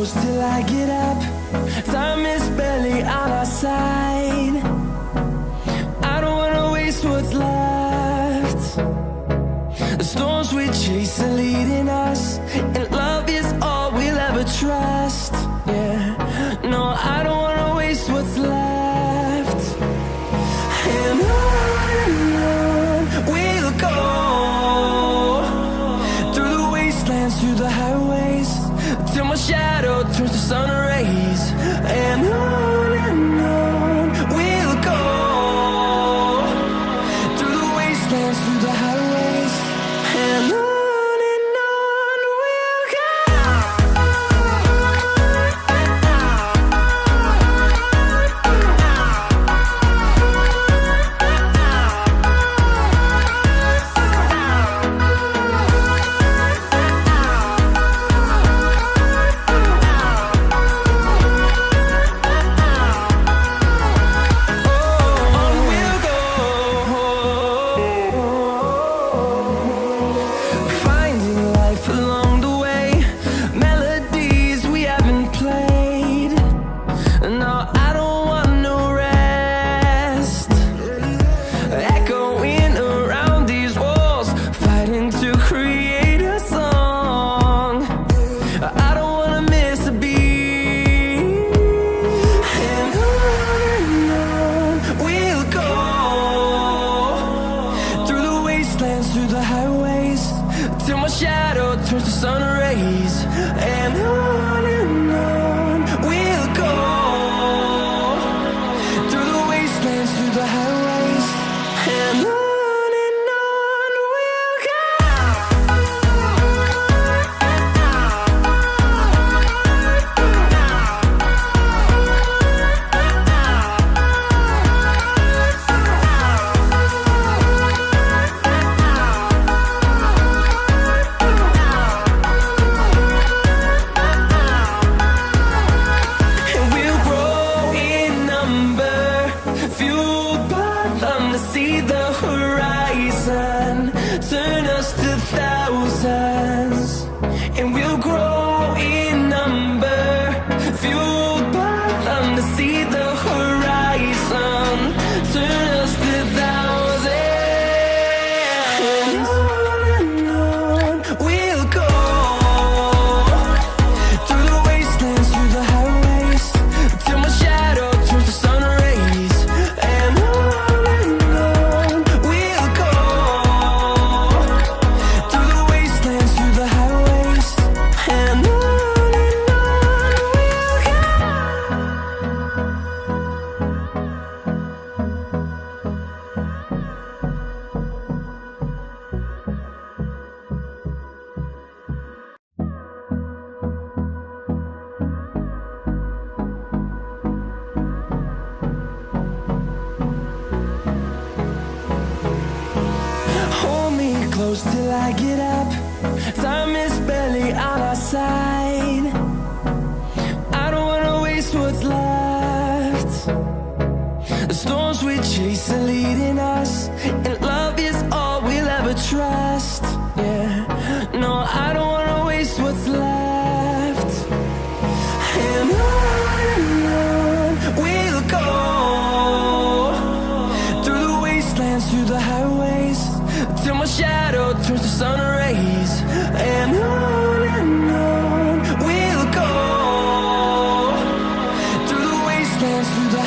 close till I get up. Time is barely on our side. I don't wanna waste what's left. The storms we chase are leading us, and love is all we'll ever trust. Yeah, no, I don't wanna waste what's left. And on we'll go, through the wastelands, through the highways, till my shadow turns to sun rays. And on we'll go, through the wastelands, through the highways, and on we'll go. Through the highways, till my shadow turns to sun rays. And on we'll go, through the wastelands, through the highways, and on we'll go. See the horizon, turn us to thousands, and we'll grow in number, fueled by them. To see the horizon, turn us to thousands, and on we'll go, through the wastelands, through the highways, till my shadow turns to sun rays. And close till I get up. Time is barely on our side. I don't wanna waste what's left. The storms we chase are leading us, and love is all we'll ever trust. Yeah, no, I don't wanna waste what's left. And on we'll go, through the wastelands, through the highways, till my shadow turns to sun rays. And on we'll go, through the wastelands, through the